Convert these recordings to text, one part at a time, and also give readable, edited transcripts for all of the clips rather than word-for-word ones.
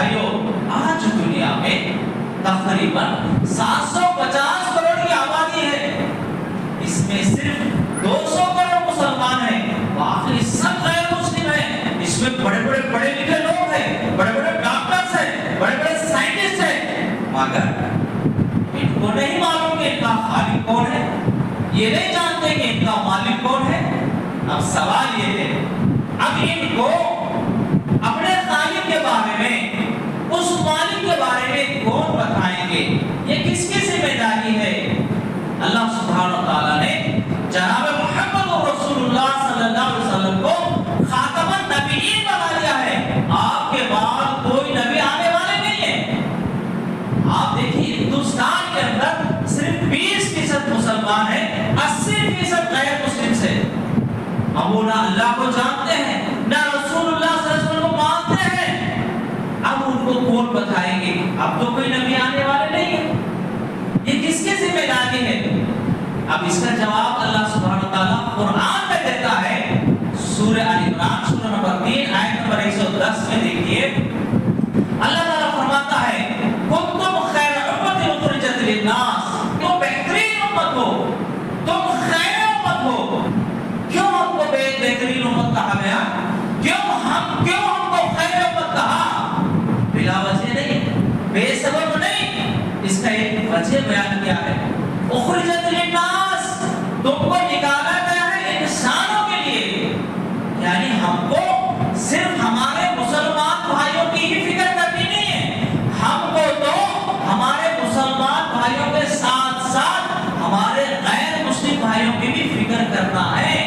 بھائیو آج دنیا میں تقریباً 750 کروڑ کی آبادی ہے، اس میں صرف 200 کروڑ مسلمان ہیں، باقی سب غیر مسلم ہیں۔ اس میں بڑے بڑے پڑھے لکھے لوگ ہیں، بڑے بڑے ڈاکٹرز ہیں، بڑے بڑے سائنٹسٹ ہیں، مگر ان کو نہیں معلوم کہ ان کا خالق کون ہے، یہ نہیں جانتے کہ ان کا مالک کون ہے۔ اب سوال یہ ہے، اب ان کو اپنے خالق کے بارے میں، اس مالک کے بارے میں کون بتائیں گے؟ یہ کس کی ذمہ داری ہے؟ اللہ سبحانہ و تعالیٰ نے جناب محمد رسول اللہ صلی اللہ علیہ وسلم کو خاتم النبیین بنا دیا ہے۔ آپ کے بعد کوئی نبی آنے والے نہیں ہے۔ آپ دیکھیے ہندوستان کے اندر صرف 20% مسلمان ہیں، 80% غیر مسلم سے۔ اب وہ نہ اللہ کو جانتے ہیں، نہ رسول اللہ صلی اللہ علیہ وسلم کو مانتے ہیں۔ اب ان کو کون بتائیں گے؟ اب تو کوئی نبی آنے والے نہیں ہے، یہ کس کی ذمہ داری ہے؟ اب اس کا جواب اللہ سبحانہ وتعالیٰ قرآن میں دیتا ہے، سورہ آل عمران سورہ نمبر 3 آیت نمبر 110 میں دیکھیے، اللہ تعالیٰ فرماتا ہے کنتم خیر امۃ اخرجت للناس، تم بہترین امت ہو، تم خیر امت ہو۔ کیوں ہم کو بہترین امت کہا گیا؟ کیوں ہم کو خیر امت کہا؟ بلا وجہ نہیں، بے سبب نہیں، اس کا ایک وجہ بیان کیا ہے۔ اخرجت للناس، تم کو نکالا گیا ہے انسانوں کے لیے، یعنی ہم کو صرف ہمارے مسلمان بھائیوں کی ہی فکر کرنی نہیں ہے، ہم کو تو ہمارے مسلمان بھائیوں کے ساتھ ساتھ ہمارے غیر مسلم بھائیوں کی بھی فکر کرنا ہے۔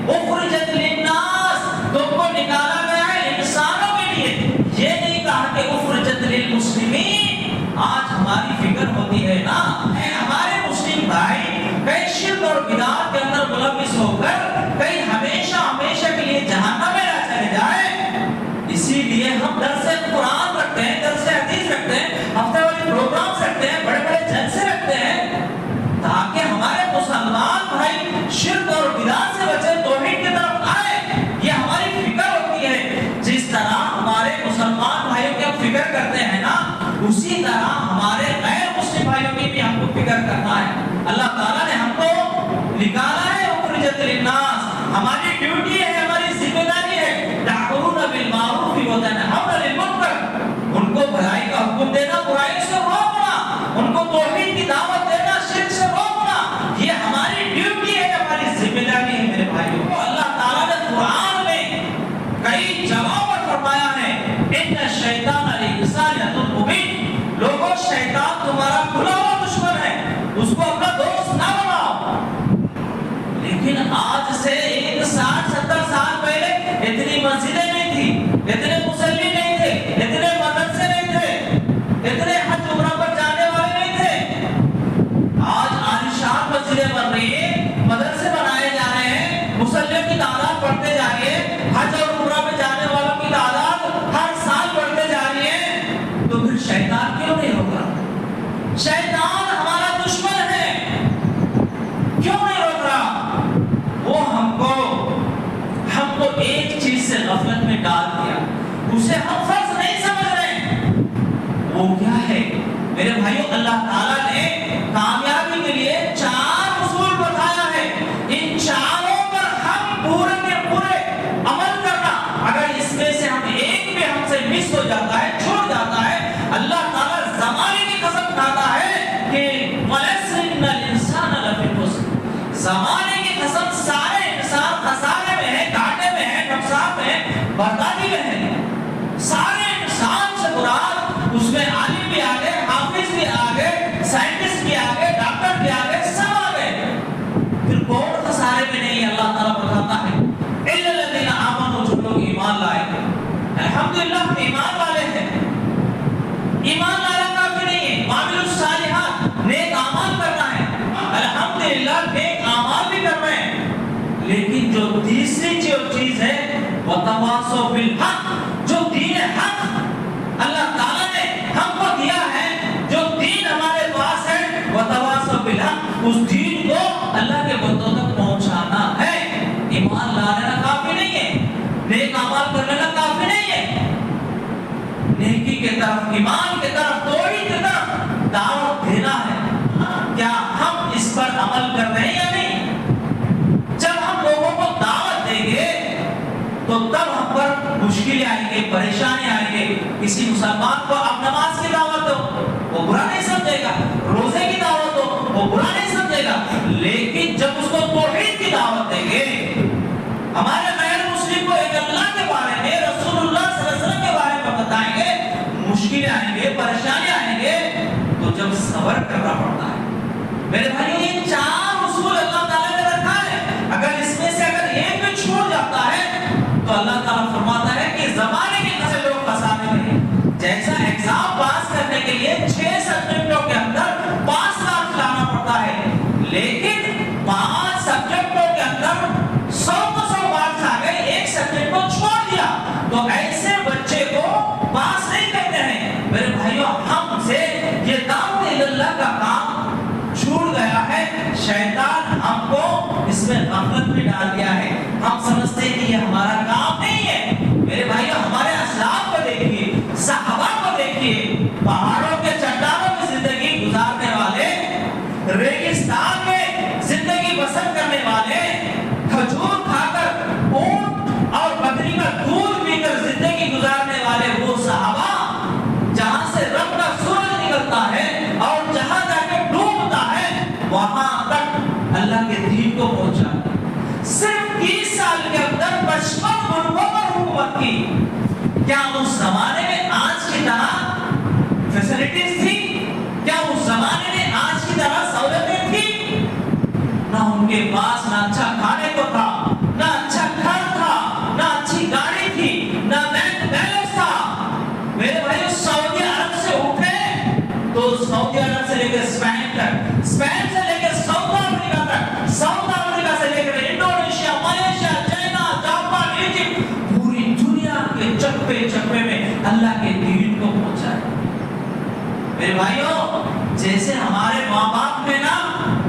اخرجت للناس، تم کو نکالا گیا ہے انسانوں کے لیے، یہ نہیں کہا کہ اخرجت للمسلمین۔ آج ہماری فکر ہوتی ہے نا، ہمارے مسلم بھائی کئی شرک اور بدعات کے اندر ملوث ہو کر کئی ہمیشہ کے لیے جہنم میں نہ چلے جائیں، اسی لیے ہم درس قرآن رکھتے ہیں، درس حدیث رکھتے ہیں، ہفتے والے پروگرامز رکھتے ہیں، بڑے بڑے جلسے رکھتے ہیں، تاکہ ہمارے مسلمان بھائی شرک اور بدعات سے بچے، توحید کی طرف آئے۔ یہ ہماری فکر ہوتی ہے، جس طرح ہمارے مسلمان بھائیوں کی ہم فکر کرتے ہیں نا، اسی طرح ہمارے غیر مسلم بھائیوں کی بھی ہم کو فکر کرنا ہے۔ اللہ تعالیٰ نے ہم کو نکالا ہے اخرجت للناس، ہماری ڈیوٹی ہے، ہماری ذمہ داری ہے، تأمرون بالمعروف وتنہون عن المنکر، ان کو بھلائی کا حکم دینا، برائی سے روکنا، ان کو توحید کی دعوت دینا، شرک سے روکنا، یہ ہماری ڈیوٹی ہے، ہماری ذمہ داری ہے میرے بھائیوں۔ اللہ تعالیٰ نے قرآن میں کئی جگہوں پر فرمایا ہے ان الشیطان للانسان عدو مبین، لوگوں شیطان تمہارا کھلا ہوا دشمن ہے، اس کو اپنا دوست نہ بناؤ۔ لیکن آج سے 60-70 سال پہلے اتنی مسجدیں نہیں تھی، اتنے مصلی نہیں تھے، اتنے مدرسے نہیں تھے، اتنے حج عمرہ پر جانے والے نہیں تھے۔ آج عالیشان مسجدیں بن رہی ہیں، مدرسے بنائے جا رہے ہیں، مصلیوں کی تعداد بڑھتے جا رہی ہے، حج اور عمرہ پہ جانے والوں کی تعداد ہر سال بڑھتے جا رہی ہے، تو پھر شیطان کیوں نہیں ہوگا؟ شیطان ہمارا دشمن ہے، کیوں نہیں روک رہا؟ وہ ہم کو ایک چیز سے غفلت میں ڈال دیا، اسے ہم فرض نہیں سمجھ رہے۔ وہ کیا ہے میرے بھائیوں؟ اللہ تعالیٰ نے کامیابی کے لیے 4 اصول بتایا ہے، ان چاروں پر ہم پورے کے پورے عمل کرنا، اگر اس میں سے ہم ایک بھی ہم سے مس ہو جاتا ہے، چھوڑ جاتا ہے، اللہ تعالیٰ زمانے کی قسم کھاتا ہے کہ وَلَسْرِ إِنَّ الْإِنسَانَ لَفِي خُسْرٍ، زمانے کی قسم سارے انسان خسارے میں ہیں، گھاٹے میں ہیں، نقصان میں ہیں، بربادی میں ہیں۔ سارے انسان سے مراد اس میں عالم بھی آگے، حافظ بھی آگے، سائنٹسٹ بھی آگے، ڈاکٹر بھی آگے، سب آگے، پھر کون خسارے میں نہیں ہے؟ اللہ تعالیٰ بتاتا ہے إِلَّا الَّذِينَ آمَنُوا، جو لوگ ایمان لائے۔ الحمدللہ ہم ایمان والے ہیں، ایمان لانا کافی نہیں ہے، عامل الصالحات، نیک اعمال کرنا ہے، الحمدللہ نیک اعمال بھی کر رہے ہیں، لیکن جو تیسری چیز ہے وَتَوَاصَوْا بِالْحَقِّ، جو دین حق اللہ تعالیٰ نے ہم کو دیا ہے، جو دین ہمارے پاس ہے، وَتَوَاصَوْا بِالْحَقِّ، اس دین کو اللہ کے بندوں تک پہنچانا ہے۔ ایمان لانا کافی نہیں ہے، نیک اعمال کرنا کافی نہیں ہے، نیکی کے کی طرف، ایمان کی طرف، توحید کی طرف دعوت دینا ہے۔ کیا ہم اس پر عمل کر رہے ہیں یا نہیں؟ جب ہم لوگوں کو دعوت دیں گے تو تب ہم پر مشکلیں آئیں گے، پریشانی آئیں گے۔ کسی مسلمان کو آپ نماز کی دعوت دو، وہ برا نہیں سمجھے گا، روزے کی دعوت دو، وہ برا نہیں سمجھے گا، لیکن جب اس کو توحید کی دعوت دیں گے، ہمارے غیر مسلم کو ایک اللہ کے بارے میں، رسول اللہ صلی اللہ علیہ وسلم کے بارے میں بتائیں گے، مشکلیں آئیں گے، پریشانی آئیں گے، تو جب صبر کرنا پڑتا ہے۔ میرے بھائیو، یہ 4 اصول اللہ تعالیٰ نے رکھا ہے، اگر اس میں سے اگر ایک بھی چھوٹ جاتا ہے تو اللہ تعالیٰ فرماتا ہے کہ زمانے کے کسے لوگ فسانے میں، جیسا ایگزام پاس کرنے کے لیے 6 سبجیکٹوں کے اندر 5 مارکس لانا پڑتا ہے، لیکن 5 سبجیکٹوں کے اندر 100 مارکس آ گئے، ایک سبجیکٹ کو چھوڑ دیا، تو ایسے بچے کو پاس نہیں کرتے ہیں۔ میرے بھائیو، ہم سے یہ دعوت اللہ کا کام چھوٹ گیا ہے، شیطان ہم کو اس میں غفلت میں ڈال دیا ہے، ہم سمجھتے ہیں کہ یہ ہمارا کام نہیں ہے۔ میرے بھائیو، ہمارے اسلاف کو دیکھیے، صحابہ کو دیکھیے، پہاڑوں کے چٹانوں میں زندگی گزارنے والے، ریگستان میں زندگی بسر کرنے والے، کھجور کھا کر، اونٹ اور بکری کا دودھ پی کر زندگی گزارنے والے وہ صحابہ، جہاں سے رب کا سورج نکلتا ہے اور جہاں جا کے ڈوبتا ہے، وہاں تک اللہ کے دین کو پہنچا۔ صرف 30 سال کے اندر 55 ملکوں پر حکومت کی۔ کیا اس زمانے میں آج کی طرح فیسلٹیز تھی؟ کیا اس زمانے میں آج کی طرح سہولتیں تھی؟ نہ ان کے پاس نہ اچھا کھانے کو تھا، نہ اچھا گھر تھا، نہ اچھی گاڑی تھی، نہ بینک بیلنس تھا۔ میرے بھائی، سعودی عرب سے اٹھے تو سعودی عرب سے لے کے اسپین تک، اسپین سے لے کے ساؤتھ افریقہ تک، ساؤتھ افریقہ سے لے کر Indonesia, Malaysia, China, Japan, Egypt, پوری دنیا کے چپے چپے میں اللہ کے دین کو پہنچایا۔ میرے بھائیوں، جیسے ہمارے ماں باپ میں نا،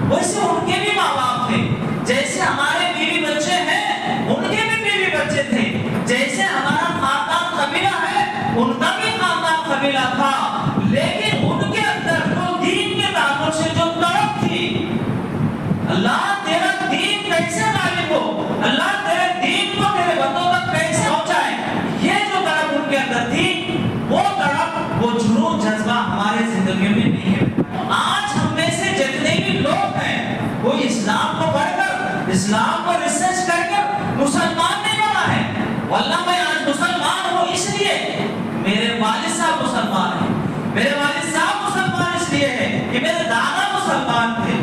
ویسے ان کے بھی ماں باپ تھے، جیسے ہمارے بیوی بچے ہیں ان کے بھی بیوی بچے تھے، جیسے ہمارا خاندان قبیلہ ہے ان کا بھی خاندان قبیلہ تھا، لیکن ان کے اندر جو دین کے تعلق سے جو طرف تھی، اللہ تیرا دین کیسے غالب ہو، اللہ تیرے دین کو تیرے بندوں تک کیسے پہنچائے، یہ جو طرف ان کے اندر تھی، وہ طرف، وہ جنون جذبہ ہمارے زندگی میں نہیں ہے۔ آج ہم میں سے جتنے بھی لوگ ہیں، وہ اسلام کو پڑھ کر، اسلام کو ریسرچ کر کر مسلمان نہیں بنا ہے۔ واللہ میں آج مسلمان ہوں اس لیے میرے والد صاحب مسلمان ہیں، میرے والد صاحب مسلمان اس لیے ہیں کہ میرے دادا مسلمان تھے۔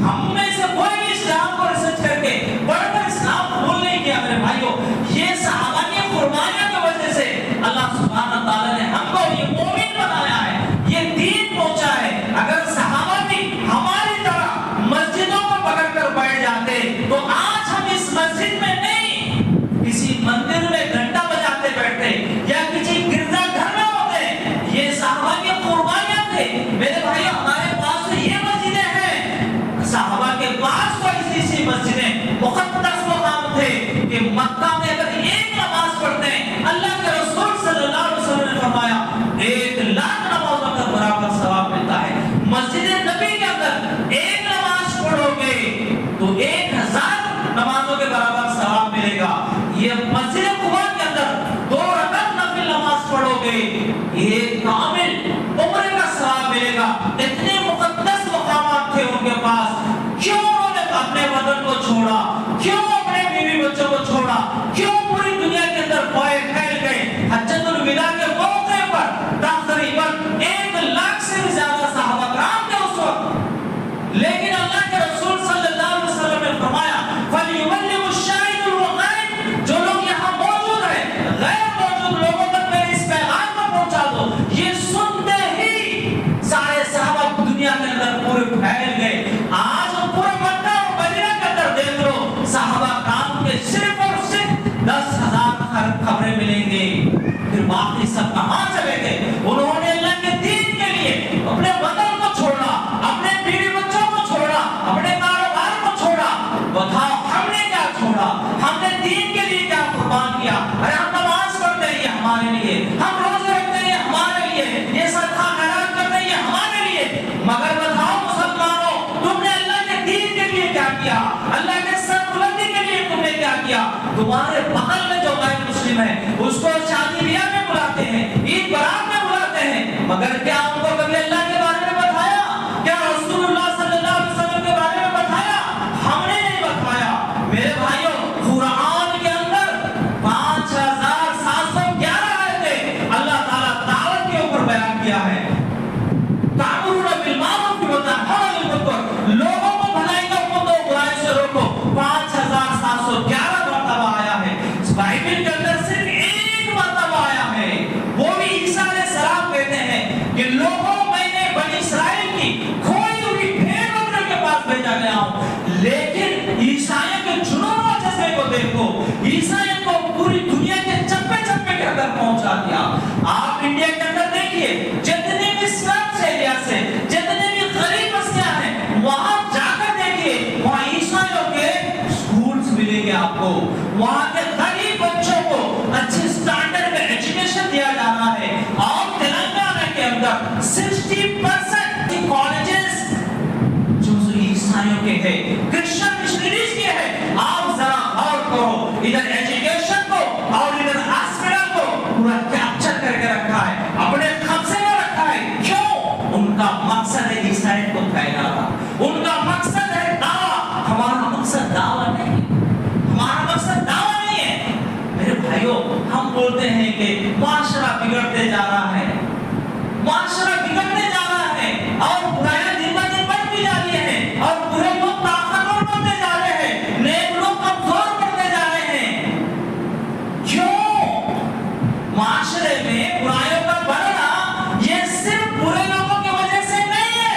ہم میں سے کوئی بھی اسلام کو ریسرچ کر کے پڑھ کر اسلام قبول نہیں کیا۔ میرے بھائیوں، یہ صحابہ کی قربانیوں کی وجہ سے اللہ سبحانہ تعالیٰ نے ہم کو یہ مومن بنایا ہے، یہ دین پہنچا ہے۔ اگر صحابہ بھی ہماری طرح مسجدوں کو پکڑ کر بیٹھ جاتے تو آج ہم اس مسجد میں نہیں، کسی مندر میں گھنٹہ بجاتے بیٹھتے یا کسی گرجا گھر میں ہوتے۔ یہ صحابہ کی قربانیاں تھے۔ میرے بھائیوں، ہمارے پاس تو یہ مسجدیں ہیں، صحابہ کے پاس تو ایسی مسجدیں مقدس مقام تھے کہ مکہ میں اگر ایک نماز پڑھتے ہیں، اللہ کے رسول صلی اللہ علیہ وسلم نے فرمایا 1,00,000 نمازوں کا برابر ثواب ملتا ہے۔ مسجد نبی کے اندر ایک نماز پڑھو گے تو 1,000 نمازوں کے برابر ثواب ملے گا۔ یہ مسجد قباء کے اندر 2 رکعت نفل نماز پڑھو گے، ایک کامل عمرے کا ثواب ملے گا۔ اتنے مقدس مقامات تھے ان کے پاس۔ کیوں انہوں نے اپنے وطن کو چھوڑا؟ کیوں اپنے بیوی بچوں کو چھوڑا؟ کیوں پوری دنیا کے اندر پائے پھیل گئے؟ حجۃ الوداع کے موقع پر تقریباً 1,00,000 سے بھی زیادہ صحابہ کرام تھے اس وقت، لیکن اللہ کے رسول صلی اللہ علیہ وسلم نے فرمایا فَلْيُبَلِّغُ الشَّاهِدُ الْغَائِبَ، جو لوگ یہاں موجود ہیں غیر موجود لوگوں تک میرے اس پیغام کو پہنچا دو۔ یہ سنتے ہی سارے صحابہ دنیا کے اندر پورے پھیل گئے۔ آج ہم پورے مکہ اور مدینہ کے اندر دیکھ لو، مگر کیا ان کو کبھی اللہ کے بارے میں بتایا؟ کیا رسول اللہ صلی اللہ علیہ وسلم کے بارے میں بتایا؟ ہم نے نہیں بتایا میرے بھائیوں۔ قرآن کے اندر 5711 آیتیں اللہ تعالیٰ دعوت کے اوپر بیان کیا ہے۔ تأمرون بالمعروف وتنہون عن المنکر، لوگوں کو بھلائی کا حکم دو، برائی سے روکو۔ 5711 مرتبہ آیا ہے۔ بائبل کے اندر صرف ایک مرتبہ آیا ہے، وہ بھی عیسیٰ علیہ السلام کہتے ہیں کہ لوگوں میں نے بنی اسرائیل کی کھوئی ہوئی بھیڑ بکریوں کے پاس بھیجا گیا ہوں، لیکن عیسائیوں کے جنون و جذبے کو دیکھو، عیسائیوں کو پوری دنیا کے چپے چپے کے اندر پہنچا دیا۔ آپ انڈیا کے اندر دیکھیے، جتنے بھی سلمز ایریا سے، جتنے بھی غریب بستیاں ہیں، وہاں جا کر دیکھیے، وہاں عیسائیوں کے سکولز ملیں گے آپ کو، وہاں کے غریب بچوں کو اچھے سٹینڈرڈ میں ایجوکیشن دیا جا رہا ہے۔ اور تلنگانہ کے اندر 60% کالجز جو عیسائیوں کے ہیں، کرسچن مشنریز کے ہیں۔ آپ ذرا غور کرو، ادھر ایجوکیشن کو اور ادھر ہاسپٹل کو پورا کیپچر کر کے رکھا ہے، اپنے قبضے میں رکھا ہے۔ کیوں؟ ان کا مقصد ہے عیسائیت کو پھیلانا، ان کا مقصد ہے دعویٰ۔ ہمارا مقصد دعویٰ نہیں، ہمارا مقصد دعویٰ نہیں ہے۔ میرے بھائیوں، ہم بولتے ہیں کہ معاشرہ بگڑتے جا رہا ہے، معاشرہ بگڑتے جا رہا ہے، اور برائیاں دن بہ دن بڑھتی جا رہی ہیں، اور برے لوگ طاقتور بنتے جا رہے ہیں، نیک لوگ کمزور پڑتے جا رہے ہیں۔ کیوں؟ معاشرے میں برائیوں کا بڑھنا یہ صرف برے لوگوں کی وجہ سے نہیں ہے،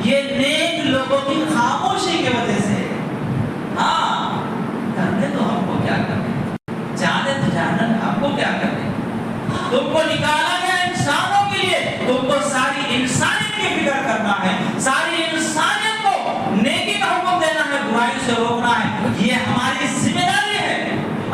یہ نیک لوگوں کی خاموشی کی وجہ سے۔ ہاں، کرنے تو ہم کو کیا کرنے، جانے تو جانا ہم کو کیا کرنے۔ تم کو نکالا گیا انسانوں کے لیے، تم کو ساری انسانیت کی فکر کرنا ہے، ساری انسانیت کو نیکی کا حکم دینا ہے، برائی سے روکنا ہے، یہ ہماری ذمہ داری ہے۔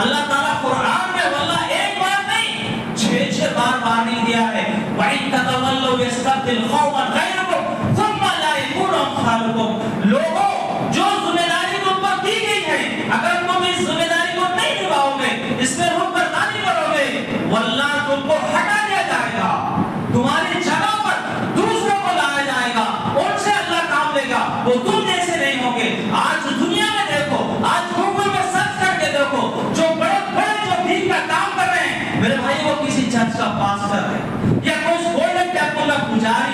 اللہ تعالیٰ قرآن میں واللہ ایک بار نہیں 6 بار نہیں دیا ہے۔ وَإِن تَتَوَلَّوْا يَسْتَبْدِلْ قَوْمًا غَيْرَكُمْ ثُمَّ لَا يَكُونُوا أَمْثَالَكُمْ۔ لوگوں، جو ذمہ داری تم پر دی گئی ہے، اگر تم اس ذمہ داری کو نہیں نبھاؤ گے، اس میں حکمرانی کرو گے، واللہ تم کو ہٹا دیا جائے گا، تمہاری جگہ پر دوسروں کو لایا جائے گا، ان سے اللہ کام لے گا، وہ تم جیسے نہیں ہوں گے۔ آج دنیا میں دیکھو، آج گوگل میں سرچ کر کے دیکھو، جو بڑے بڑے جو دین کا کام کر رہے ہیں، میرے بھائی وہ کسی چرچ کا پاسٹر ہے، یا کوئی گولڈن ٹیمپل کا پجاری